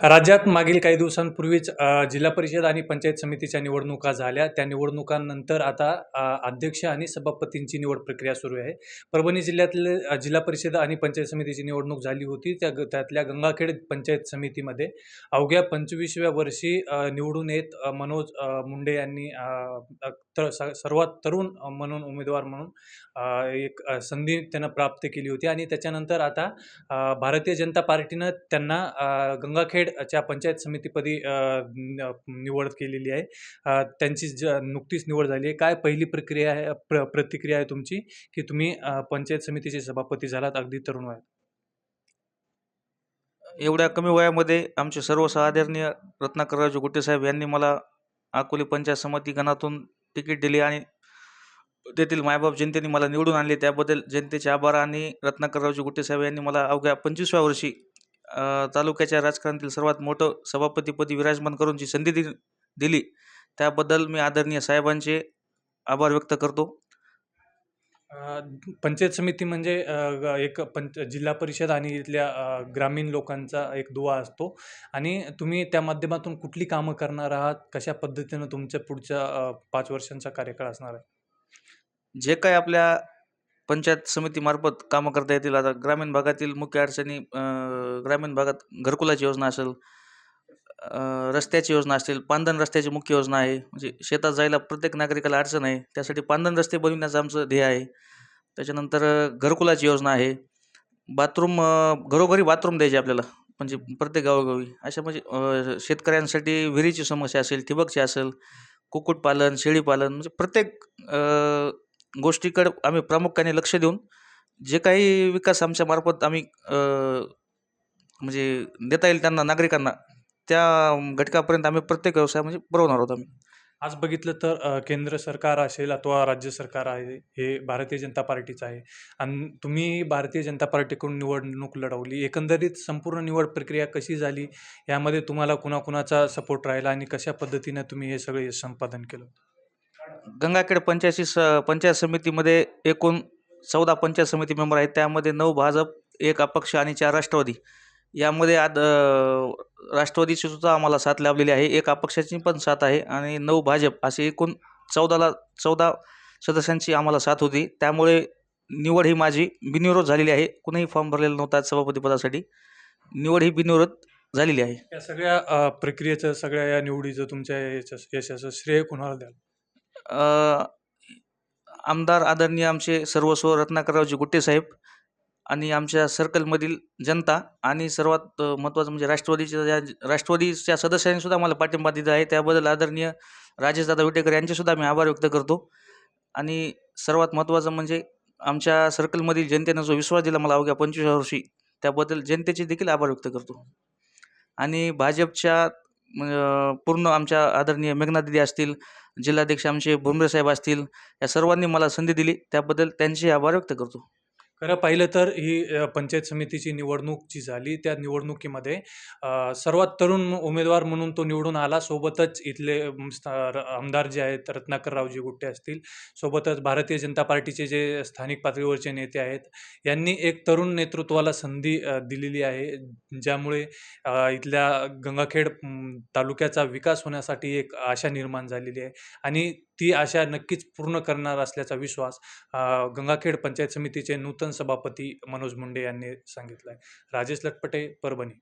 राज्यात मागील काही दिवसांपूर्वीच जिल्हा परिषद आणि पंचायत समितीच्या निवडणुका झाल्या. त्या निवडणुकांनंतर आता अध्यक्ष आणि सभापतींची निवड प्रक्रिया सुरू आहे. परभणी जिल्ह्यातले जिल्हा परिषद आणि पंचायत समितीची निवडणूक झाली होती. त्यातल्या गंगाखेड पंचायत समितीमध्ये अवघ्या 25व्या वर्षी निवडून येत मनोज मुंडे यांनी सर्वात तरुण म्हणून उमेदवार म्हणून एक संधी त्यांना प्राप्त केली होती आणि त्याच्यानंतर आता भारतीय जनता पार्टीनं त्यांना गंगाखेडच्या पंचायत समितीपदी निवड केलेली आहे. त्यांची नुकतीच निवड झाली आहे. काय पहिली प्रक्रिया आहे प्रतिक्रिया आहे तुमची, की तुम्ही पंचायत समितीचे सभापती झालात अगदी तरुण वयात? एवढ्या कमी वयामध्ये आमचे सर्व आदरणीय रत्नाकररावजी गुट्टे साहेब यांनी मला अकोले पंचायत समिती गणातून तिकीट दिले आणि तेथील मायबाप जनतेने मला निवडून आणले. त्याबद्दल जनतेचे आभार. आणि रत्नाकररावजी गुट्टे साहेब यांनी मला अवघ्या 25व्या वर्षी तालुक्याच्या राजकारणातील सर्वात मोठं सभापतीपदी विराजमान करून जी संधी दिली, त्याबद्दल मी आदरणीय साहेबांचे आभार व्यक्त करतो. पंचायत समिती म्हणजे एक जिल्हा परिषद आणि इथल्या ग्रामीण लोकांचा एक दुवा असतो आणि तुम्ही त्या माध्यमातून कुठली कामं करणार आहात? कशा पद्धतीनं तुमच्या पुढच्या 5 वर्षांचा कार्यकाळ असणार आहे? जे काही आपल्या पंचायत समितीमार्फत कामं करता येतील, आता ग्रामीण भागातील मुख्य अडचणी, ग्रामीण भागात घरकुलाची योजना असेल, रस्त्याची योजना असतील, पांदण रस्त्याची मुख्य योजना आहे. म्हणजे शेतात जायला प्रत्येक नागरिकाला अडचण आहे, त्यासाठी पांदण रस्ते बनविण्याचं आमचं ध्येय आहे. त्याच्यानंतर घरकुलाची योजना आहे. बाथरूम, घरोघरी बाथरूम द्यायचे आपल्याला, म्हणजे प्रत्येक गावोगावी. अशा म्हणजे शेतकऱ्यांसाठी विहिरीची समस्या असेल, ठिबकची असेल, कुक्कुटपालन, शेळीपालन, म्हणजे प्रत्येक गोष्टीकडे आम्ही प्रामुख्याने लक्ष देऊन जे काही विकास आमच्या मार्फत आम्ही म्हणजे देता येईल त्यांना, नागरिकांना, त्या घटकापर्यंत आम्ही प्रत्येक व्यवसाय म्हणजे पुरवणार आहोत आम्ही. आज बघितलं तर केंद्र सरकार असेल अथवा राज्य सरकार आहे, हे भारतीय जनता पार्टीचं आहे आणि तुम्ही भारतीय जनता पार्टीकडून निवडणूक लढवली. एकंदरीत संपूर्ण निवड प्रक्रिया कशी झाली? यामध्ये तुम्हाला कुणाकुणाचा सपोर्ट राहिला आणि कशा पद्धतीने तुम्ही हे सगळे संपादन केलं? गंगाखेड पंचायत समितीमध्ये एकूण 14 पंचायत समिती मेंबर आहेत. त्यामध्ये 9 भाजप, 1 अपक्ष आणि 4 राष्ट्रवादी. यामध्ये राष्ट्रवादीची सुद्धा आम्हाला साथ लाभलेली आहे. 1 अपक्षाची पण साथ आहे आणि 9 भाजप, असे एकूण 14 सदस्यांची आम्हाला साथ होती. त्यामुळे निवड ही माझी बिनविरोध झालेली आहे. कुणीही फॉर्म भरलेला नव्हता सभापतीपदासाठी. निवड ही बिनविरोध झालेली आहे. या सगळ्या प्रक्रियेचं, सगळ्या या निवडीचं, तुमच्या यशाचं श्रेय कुणाला द्याल? आमदार आदरणीय आमचे सर्वस्व रत्नाकररावजी गुट्टे साहेब आणि आमच्या सर्कलमधील जनता आणि सर्वात महत्त्वाचं म्हणजे राष्ट्रवादीच्या सदस्यांनी सुद्धा मला पाठिंबा दिला आहे. त्याबद्दल आदरणीय राजेशदादा विटेकर यांचेसुद्धा मी आभार व्यक्त करतो. आणि सर्वात महत्त्वाचं म्हणजे आमच्या सर्कलमधील जनतेनं जो विश्वास दिला मला अवघ्या 25व्या वर्षी, त्याबद्दल जनतेचे देखील आभार व्यक्त करतो. आणि भाजपच्या पूर्ण आमच्या आदरणीय मेघना दिदी असतील, जिल्हाध्यक्ष आमचे भुमरे साहेब असतील, या सर्वांनी मला संधी दिली, त्याबद्दल त्यांचे आभार व्यक्त करतो. खरं पाहिलं तर ही पंचायत समितीची निवडणूक जी झाली, त्या निवडणुकीमध्ये सर्वात तरुण उमेदवार म्हणून तो निवडून आला. सोबतच इथले आमदार जे आहेत रत्नाकररावजी गुट्टे असतील, सोबतच भारतीय जनता पार्टीचे जे स्थानिक पातळीवरचे नेते आहेत, यांनी एक तरुण नेतृत्वाला संधी दिलेली आहे. ज्यामुळे इथल्या गंगाखेड तालुक्याचा विकास होण्यासाठी एक आशा निर्माण झालेली आहे आणि ती आशा नक्कीच पूर्ण करणार असल्याचा विश्वास गंगाखेड पंचायत समितीचे नूतन सभापती मनोज मुंडे यांनी सांगितलं आहे. राजेश लटपटे, परभणी.